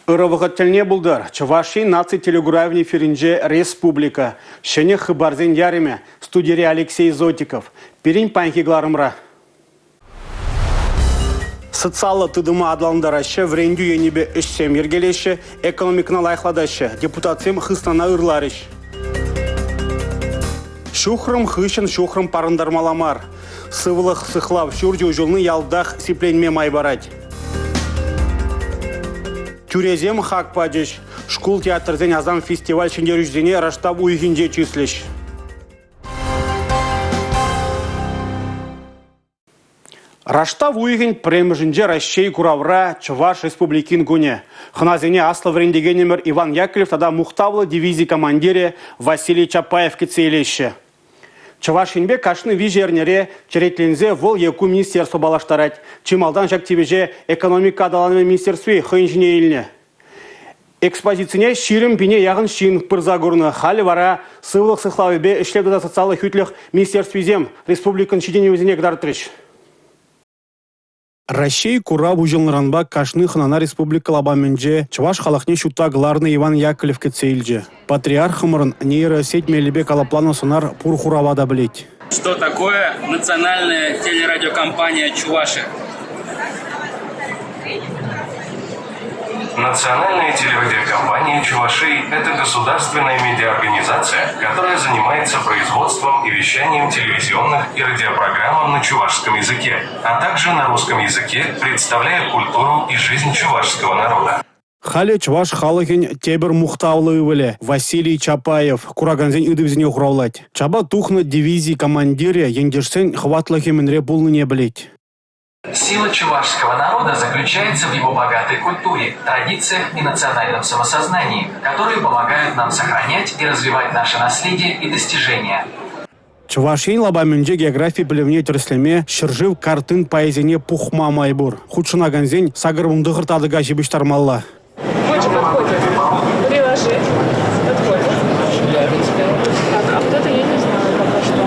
Ырывығыттіліне бұлдар. Чуваши наци телегуравни феринже республика. Шене хыбарзен яриме. Студире Алексей Зотиков. Перин панхигларымра. Социалы тыдыма адаландарашы, вренду енебе ішсем ергелеші, экономикына лайқладашы, депутациям хыстана ырларыш. Шухрым хышын шухрым парындармаламар. Сывылық сықлав шүрдеу жылны ялдақ сипленме майбарать. Тюрезем хак падеш. Школ театрзен азам фестиваль шендерюждене раштаб уйгинде числеш. Раштаб уйгин премжинде Рощей Куравра Чуваш республикин гуне. Хназене аслы врендегенемер Иван Яковлев тада мухтавлы дивизии командире Василий Чапаев кецейлеші. Чувашинбе кашны вижернере черетлензе вол еку министерство балаштарать. Чималдан жактивеже экономика адаланымен министерстве хынжине еліне. Экспозицияне ширим пине яғын шин пырзагурны халі вара сывлық сықлавыбе ішлебді социалы хүтліх министерствезем республикан шидене өзіне гдартырыш. Рощей Курав ұжылныранба кашны хынана республика лабаменже Чуваш халықне шутта гларны Иван Яковлев кецейлже. Патриархымырын нейросеть мелебе калаплану сонар пурхуравада білет. Что такое национальная телерадиокомпания Чуваши? Национальная телерадиокомпания Чуваши – это государственная медиаорганизация, которая занимается производством и вещанием телевизионных и радиопрограмм на чувашском языке, а также на русском языке, представляя культуру и жизнь чувашского народа. Халі Чуваш халығын тебір мұқтаулы өвілі Василий Чапаев кураганзен үдібізіне ұғыраулад. Чаба тухны дивизии командире ендерсен хватлығымынре бұлны не білет. Сила чувашского народа заключается в его богатой культуре, традициях и национальном самосознании, которые помогают нам сохранять и развивать наше наследие и достижения. Чувашин лабаменже географии білімне түріслеме шыржив картын поэзине пухма майбур. Худшына ганзен сагырбымды ғыртадыға жібіштармалла. Очень подходит. Приложить. Подходит. А вот это я не знаю пока что.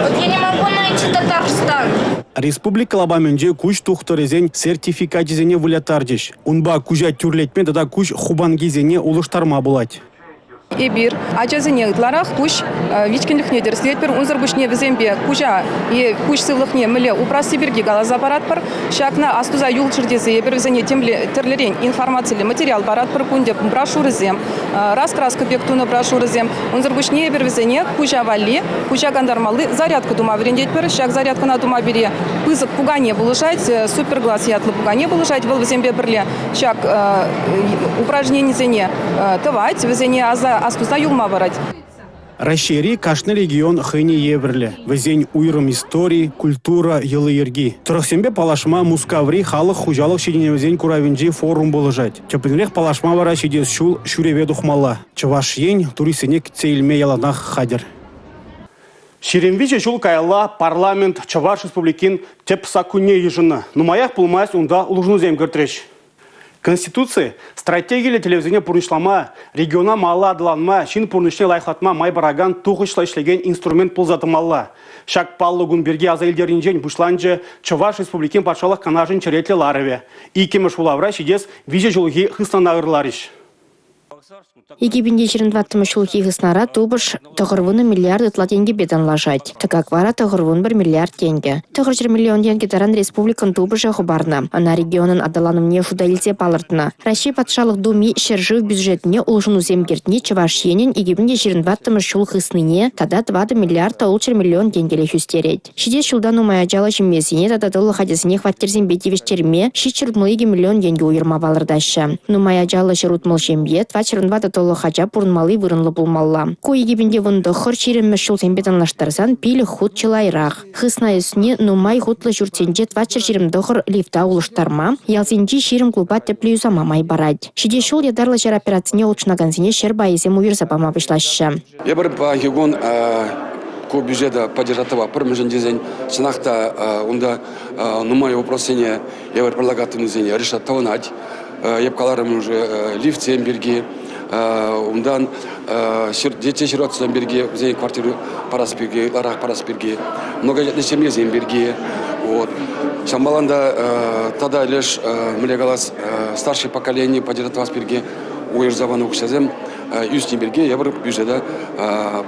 Вот я не могу найти Татарстан. Республика лабаменже куш тухтырезен сертификатизене вылятардеш. Унба кужа тюрлетме дада куш хубангизене улыштарма булать. Эбир, ачазыне ытларах куш вичкинлихне дерслетпер унзарбушне везембе кужа и куш сывлыхне мыле упрас сибирги галаза паратпар шакна астуза юлчырдезе эбир везене темле терлерень информации материал паратпар кунде брошюрызем раскраска бектуна брошюрызем унзарбушне эбир везене кужа валли кужа гандармалы зарядка дума врендетпер шак зарядка на дума бери пызык пугане булышать суперглаз ятлы пугане булышать вол везембе берле шак упражнение зене тывать везене аза астуза юлма варать. Рощери кашны регион хыне еврле. Везень уйрым истории, культура, елы ерги. Трохсембе палашма мускаври халық хужалық шедене везень куравинджи форум болыжать. Чапынрех палашма вара шедес шул шуреве духмала. Чуваш ень туристене кцейлме яланах хадер. Шеремвиче шул кайла парламент Чуваш республикин тепсакуне ежына. Нумаях пулмайс унда улужну земгертреш. Конституция, стратегия телевизионе пурнышлама, региона мала адыланма, шин пурнышне лайхлатма майбараган туғышла ішлеген инструмент пулзатымалла. Шак паллы гунберге азайлдерінжен бұшланжы Чуваш республикин патшалық канажын черетлі ларыве. Икемеш улавра шидес виже жылғы хыстан ағырларыш. Египенде 22 жылғы ғыснара тубыш тұғырвыны миллиарды тенге бедан лажать. Такак вара тұғырвын 1 миллиард тенге. Тұғыр миллион тенге таран республикан тубышы құбарна. Ана регионын адаланымне шудайлзе палыртына. Россия патшалық думи шержив бюджетіне улжыну земгертіне Чуваш енен Египенде 22 жылғы ғысныне тада 20 миллиард миллион тенгеле хүстерет. Шидес жылдан умая жалы жемесіне тада дылы хадесіне хваттерзен бетевештерме 6 миллион тенге уйырма балырдашы. Нумая жалы жырутмыл жембе 20 толы хача пурнмалы вырынлы булмалла. Ко Египенде вынды хыр шеремме шул тембетанлаштарсан пилі худ чылайрақ. Хысна үсіне нумай худлы жүртенже 20 шеремді хыр лифта улыштарма, ялзенжи шерем клуба теплі юзама май барад. Шиде шул ядарлы жар операцияне улчынаганзіне шер байызем уйырзапама вышлашы. Ебір багигон ко бюджета поддержатого пырмыжын дезен сынақта онда нумай вопросене ебір предлагатымызене решат тавынать. Ебкаларым уже лифт земберги, Ундан дети сиротцам берге, взять квартиру параспирге, ларах параспирге, многодетные семьи земберге. Вот. Шамбаланда тогда лишь млегалас старшее поколение поддерживать берге, уезжавану кшазем. Юстимберге я бір бюджета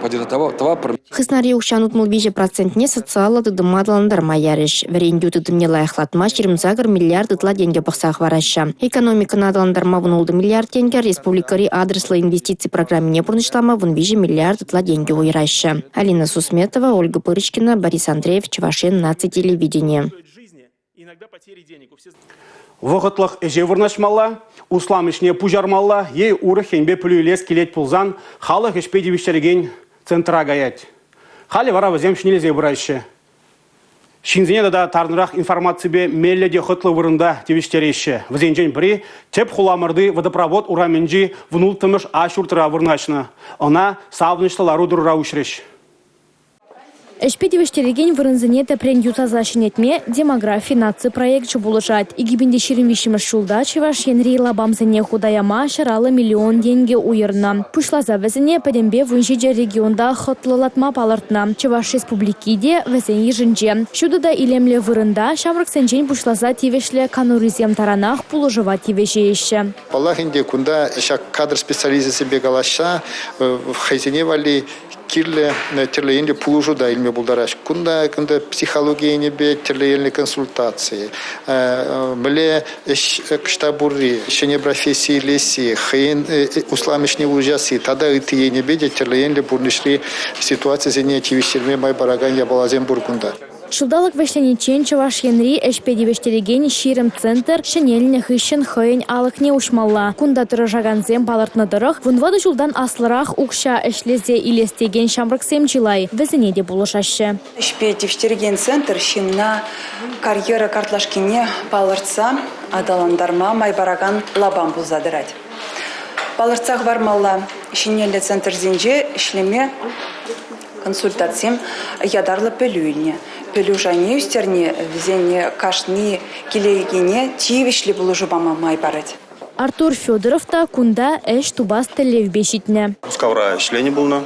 поддерживать. Хыснар юкшанут мулбиже процентне социалы дыдымадыландарма ярыш. Варенду дыдымне лайхлатма 20 миллиард ытла деньги бақсақ вараща. Экономика надыландарма вунулды миллиард деньги, республикари адреслы инвестиций программе пурнышлама вунбиже миллиард ытла деньги уйраща. Алина Сусметова, Ольга Пырочкина, Борис Андреев, Чувашин, Наци телевидение. Вғытлық жевырнашмалла, усламышне пужармалла, ей уры хенбе пүлюлес келет пулзан, халық ішпедевіштерген центра гаять. Хали вара вазем шнелезе бұрайшы. Шинзене да тарнырақ информациябе мелледе хытлы вырында тевіштереші. Вазенжен бірі теп хуламырды водопровод ураменджи внултымыш ашуртыра вырнашны. Она савныштылару дұрыра үшреш. Эшпедевештереген вырынзыне тәпрен ютазашынетме демография наци проект чубулышат. Игибинде ширинвишіміш шулда чеваш енри лабамзыне худаяма шаралы миллион деньги уйырна. Пушлаза вәзіне пәдембе вунжиже регионда хотлылатма палыртна. Чеваш республикиде вәзен ежінже. Шудыда илемле вырында шамрық сенжен пушлаза тевешле кануризем таранах пулыжыва тевеше еші. Палахинде кунда шак кадр специализации бегалаша в хайзене вали кирле терлеенде пулужуда илме булдараш. Кунда психология небе терлеенли консультации. Мле кштабури, шене профессии леси, хейн усламишни ужаси. Тогда и ты небе терлеенли бурнишли ситуации зене тивиштерме май бараган ябалазем бургунда. Шылдалық вешленечен чаваш енри эшпедевештереген ширым центр шенеліне хыщен хыйын алықне ушмалла. Кунда тұрыжаганзем балыртныдырық, вунвады жылдан аслырақ укша эшлезе илестеген шамрыксем жилай. Візіне де болышашы. Эшпедевештереген центр шинна карьера картлашкине балыртса адаландарма майбараган лабам бұлзадырать. Балыртсақ бармалла шинелі центр зенже ішлеме консультациям ядарлы пөлюйне. Пөлюжане үстерне везене кашни келегене тивишли булужубама майбарать. Артур Федоров та кунда эш тубас телев бешитне. Скавра шлени булна,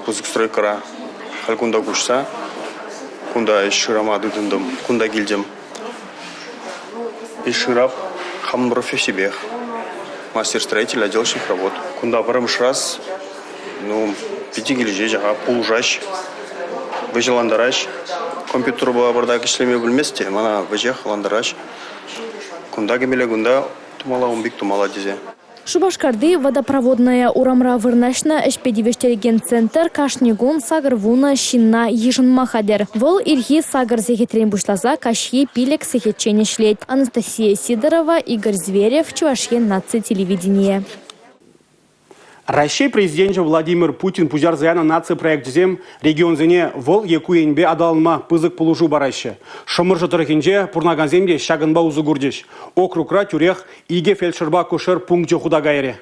пузык стройкара, халькунда кушса, кунда ширама дудындым, кунда гильдем. Иширап хам профессибех, мастер строитель отделочных работ. Кунда парамш раз, пяти гильже жаға пулжаш, выжеландараш, компьютер была бардак ишлеме вместе, мана выжех ландараш. Кунда гемеле гунда тумала умбик тумала дизе. Шубашкарды водопроводная урамра вырнашна эшпедевештереген центр кашнегун сагырвуна шинна ежин махадер. Вол ирхи сагыр зехетрен бушлаза кашье пилек сехетчен шлет. Анастасия Сидорова, Игорь Зверев, Чувашьен наци телевидение. Россия президенті Владимир Путин пужар заяна нация проект зем регион зене вол екуенбе адалма пызык пулушу барашы. Шымыржы тұрықынже пурнаганземде шагынба узы гурдеш. Округра тюрех иге фельдшерба кушер пункте худагайре.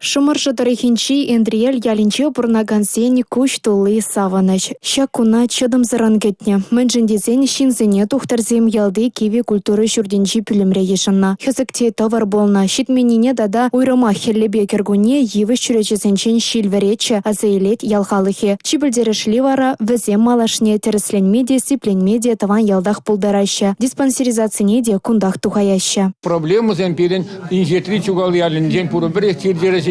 Шымыржы тарихинчи Эндриэль ялинче пурнагансен куш тулы саваныч. Шакуна чыдым зырангетне. Мэнжіндезен шинзене тухтарзем ялды киви культуры жүрденчи пүлімре ешынна. Хезікте товар болна. Шитменине дада уйрама хеллебе кергуне евіш чүречезенчен шилверече азейлет ялхалыхе. Чибілдерішли вара візем малашне тересленмеде, сипленмеде таван ялдах пулдараща. Диспансеризацияне де кундах тухаяща. Проблему земпирен инжетри чугал ялинжен пуру бірек тирдерес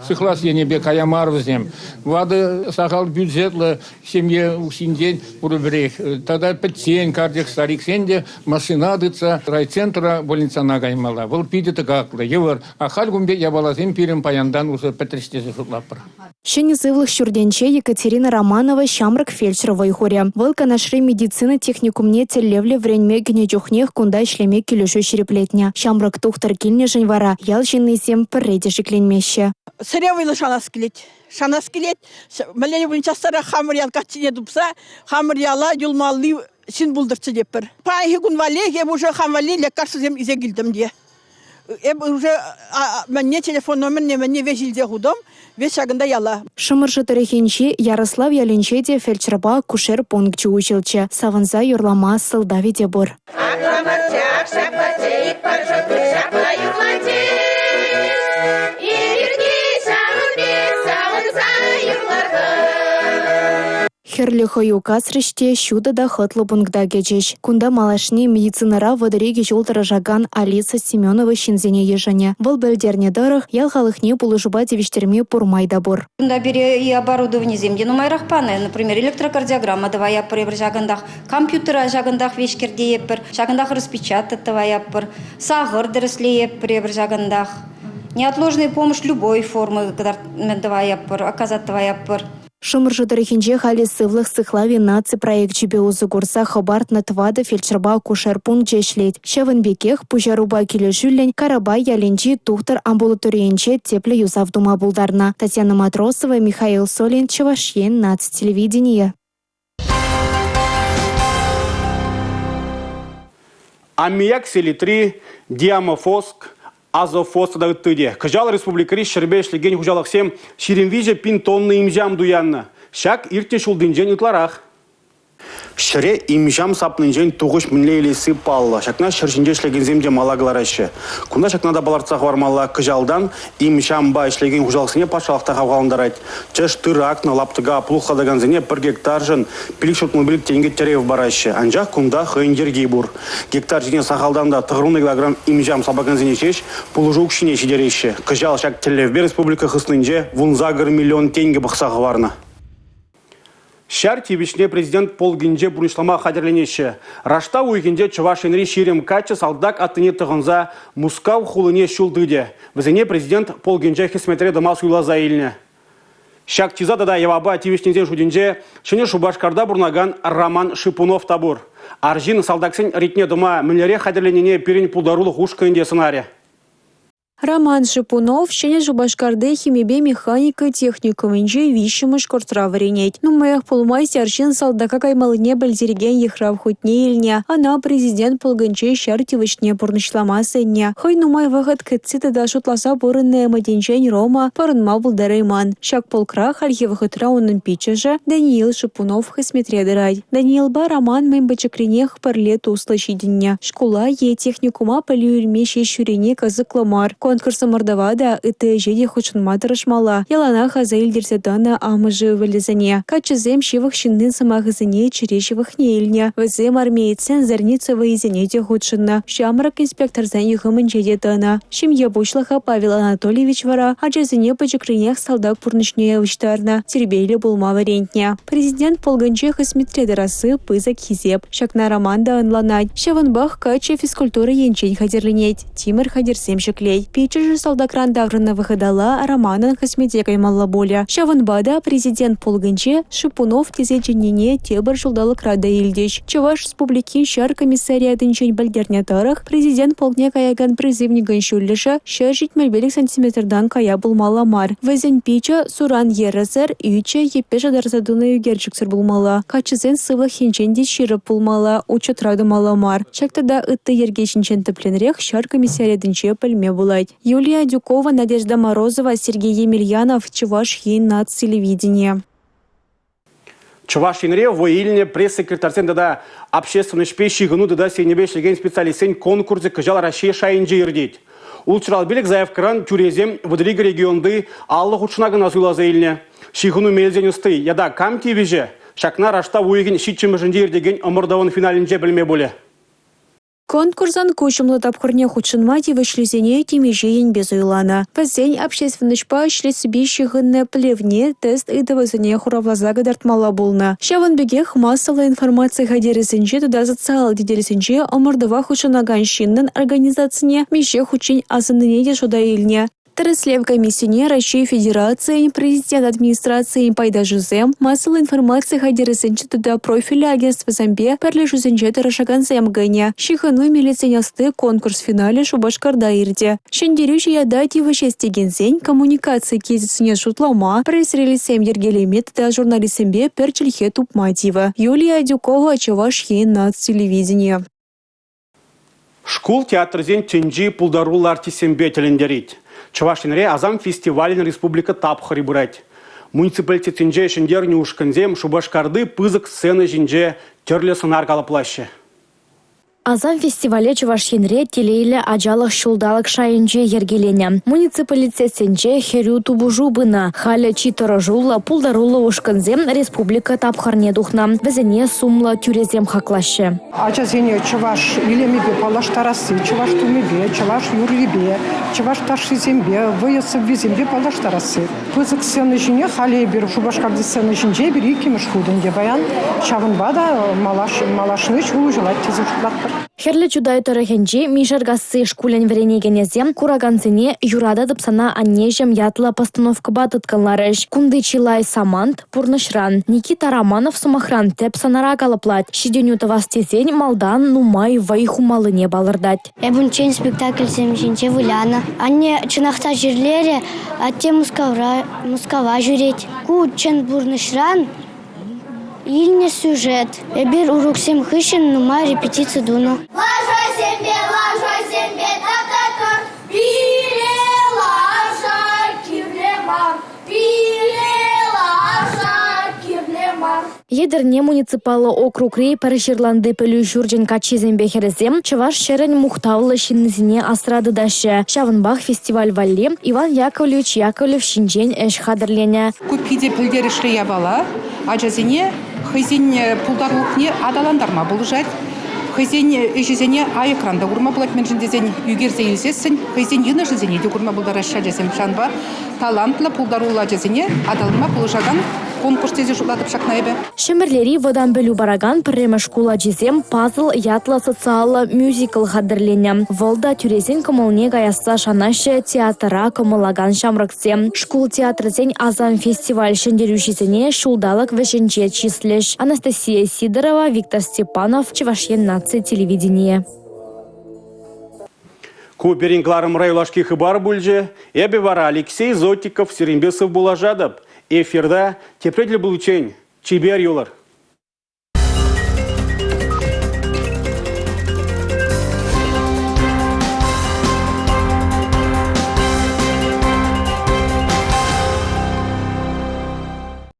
сыхлас енебе каямар взнем. Вады сахал бюджетлы семье усинден урубрех. Тогда пациент кардик старик сенде машина дыца райцентра больница нагаймала. Вол пидет гаклы евр. А хальгумбе ябалазем пирем паяндан уже петрестезе шутлапыр. Шенезывлых шурденче Екатерина Романова шамрак фельдшерова ихуря. Вылка нашри медицины техникумне телевле вреньме гнечухнех кунда шлеме келюшу череплетня. Шамрак тухтар кильне женьвара. Ял женнесем пырреде шикленмеще. Сыревыйлы шанас келет. Мәлені бұлынчастара хамырял катсине дупса, хамыряла юлмалли син булдырцы деппір. Пайхи күн вале, еб уже хамвали лекарсыз ем изе келдім де. Еб уже мәнне телефон номерне мәнне вежілде худом, веш агында яла. Шымыржы тарихинчи Ярослав ялинче де фельдшерба кушер пунктчу училче. Саванза юрлама сылдави де бур. Терлі хою касрыште шуды да хытлы пункта кечеш. Кунда малашни медицинара водыреге жолтара жаган Алиса Семенова шинзене ежане. Выл бөлдерне дырых, ял халыхне пулышуба девиштерме пурмайда бур. Кунда бере и оборудование земде, ну майрах паны, например, электрокардиограмма давая пыр жагандах, компьютера жагандах вешкерде пыр, жагандах распечатать давая пыр, сагыр дресле пыр жагандах. Неотложная помощь любой формы давая пыр, оказать давая пыр. Шумыржы дырыхинче хали сывлых сыхлави наци проект чебеузы курса хабартна твады фельдшерба кушер пункт жешлет. Шевенбекех пужаруба келешүллен карабай яленчи тухтар амбулаториенче тепле юзав дума булдарна. Татьяна Матросова, Михаил Солин, Чувашьен, нац телевидение. Аммиак селитри, диамофоск, азофоста да ыттыде. Кыжал республикари шербешлеген хужалықсем ширемвиже пин тонны имжам дуянна. Шак ирте шулдынжен ытларах. Шыре имжам сапнынжен туғыш мінлейлесі палла. Шакна шыршынже шлеген земде малаглар әші. Кунда шакнада баларцақ вармалла кыжалдан имжамба шлеген хужалықсыне пашалықта қавғалындарайд. Чеш тыракна лаптыға плухадаган зене 1 гектар жын пилік шутмобилік тенге терев барашы. Анжақ кунда хыйндергей бур. Гектар жіне сақалдан да тұғырны килограмм имжам сабаган зене чеш пулужук шине шидереші. Кыжал шак телевбе республика хыснынже вунзагыр миллион тенге бұқсағы варна. Шар тибишне президент полгинже буришлама хадерленеші. Рашта уйгенде Чувашинри ширем качы салдак аттыне тұғынза мускав хулыне шулдыде. Візіне президент полгинже хисметре дамас уйла заиліне. Шак тизада да еваба тибишнезен шудинже шыне Шубашкарда бурнаган Роман Шипунов табур. Аржин салдаксен ритне дома мүлере хадерленене перен пулдарулық ушкынде сценария. Роман Шипунов, щене Шубашкарды химибе механика техникумынче вишімыш кортра варенет. Ну моях полумайся аршин салдака каймалыне бәлзереген ехрав хотне елне. Ана президент полганче шартивышне пурнышламасыне. Хой нумай вағыт кітсіті да шутласа бұрынны маденчен Рома парынма бұлдарайман. Шак полкра хальхе вағытра оның пичажа Даниил Шипунов хысметредырай. Даниил ба Роман мен бачакренех парлет услышидінне. Школа е техникума палюрмеше шурене казыкламар. Конкурсы мордавада ыты жеде хучынма тырышмала. Ялана хазаил дерсетана амыжы вылезане. Качызем шивых шиннын самағызыне черешевых нейльне. Візем армейцен зарница выезенете хучынна. Шамрак инспекторзан юхымын жеде тана. Шимье бушлаха Павел Анатольевич вара, аджазыне пачекрынех салдак пурнышне авыштарна. Тербейлі булма варентне. Президент полганче хысметредерасы пызак хизеп. Шакна Романда анланать. Шаванбах каче физкультуры енчень хадерленеть. Тимыр хадерсем шеклей. Пичежі салдакран дағрына выходала Романын хысмеде каймалла боля. Шаванбада президент полганче Шипунов тезе женене тебір жылдалық рада елдеш. Чуваш республикин шар комиссариятын чен бәлдерне тарых президент полкне каяган призывниган шүлліша шар житмелбелік сантиметрдан кая булмала мар. Везен пича суран еразар үйче епеша дарзадуна югерчіксір булмала. Качызен сывлы хенченде ширып булмала, учетрады мала мар. Шактада ытты ергешінчен тіпленрех шар комиссариятын че пәлме булай. Юлия Дюкова, Надежда Морозова, Сергей Емельянов, Чувашьен, нац телевидение. Чувашинре в июле пресс-секретарь да общественный шпейщик гну да сенебешлеген специалистен конкурсы кыжал Россия шайынжы ирдет. Улчрал билик заявкаран тюрезем выдрига регионды аллы хучнаган азула заилне. Шигуну мелзен усты яда камки веже шакна рашта уйген шитчимыжынжы ирдеген омырдаван финалинже білме боле. Конкурсан кучымлы тапқырне худшынмати вышлезене темежейін без уйлана. Пәзен общественный шпа шлесбейшігінне плевне тест идавызыне хуравлазага дартмала болна. Шаванбегех массовая информация хадересенче туда социал деделесенче омырдава худшынаган шиннын организацияне меше худшин азыныне де шуда илне. Торослев комиссионер России Федерации, президент администрации Пайда Жузем, массовая информация хадересенче туда профиля агентства Замбе перли Жузенче Тарашаган Земганя. Шихану милиционерсты конкурс финале Шубашкарда ирде. Шендерюши ядати вышестеген коммуникации кезицыне шутлама, пресс-релисем ергелемет да журналистембе перчельхе тупматива. Юлия Дюкова, Чувашьен, нац телевидение. Школ театрзен тенджи пулдарул артисембе телендерит. Чувашинре азам фестивалин республика тапхари бурать. Муниципалитет тенже шендер неушканзем Шубашкарды пызык сцены жинже терле сынар калаплаще. Азам фестивале Чувашьенре телейле ажалық шулдалық шайынче ергелене. Муниципалитетсенче херю тубужу бына. Халя читоры жулла пулдарулы ушканзем республика тапхарне духна. Візіне сумла тюрезем хаклашы. Ачазене чуваш илемебе палаштарасы, чуваш тумебе, чуваш юрлибе, чуваш ташизембе, выясып визембе палаштарасы. Пызык сцены жине хале бир шубашкарды сцены жинже бир икимеш худынде баян шабынбада малашны чулу желать тезушлаттыр. Херлі чудай тұрығынжи мишаргасы шкулен веренегенезем кураганцыне юрада дыпсана аннежем ятла постановка батытканларыш. Кунды чилай самант пурнышран. Никита Романов сумахран теп санара калаплат. Шиденю тавастезень малдан нумай вайхумалыне балырдать. Эбунчен спектакль семжинче выляна. Анне чынахта жерлере, атте мускава жүреть. Ку чен бурнышран Ильне сюжет. Эбир уруксем хыщен, нума репетиция дуну. Ложа зембе, та-та-та. Пиле лажа, кирлемар. Пиле лажа, кирлемар. Едерне муниципалы округ рей парыширланды пөлü жүржен качизембе херезем, чываш шерен мухтавлы шиннизине асрады дашы. Шавынбах фестиваль валли Иван Яковлев шинжен эш хадырлене. Көпкиде пілдер ішлея бала, ажазине хызин пулдарлықне адаландарма болжать. Хызин ежезене ай экранда урма булат мен жіндезен югерзе илсесін, хызин юны жезене де урма булдара шажазем шанба, талантлы пулдарула жазене адалма болжаган конкурс тезе жуладып шакнайбе. Шемерлери водан бөлü бараган пірремі шкула жезем пазл ятла социалы мюзикл хадырлене. Волда тюрезен комылне гаясса шанашы театра комылаган шамрыксем. Шкул театрзен азам фестиваль шендерюшизене шулдалық вешенче числеш. Анастасия Сидорова, Виктор Степанов, Чувашьен нации телевидение. Куперингларым райлашки хыбар бульже, эбе вара Алексей Зотиков Серембесов булажадып. Эфирда тепредлі бұл учень, чебер юлар.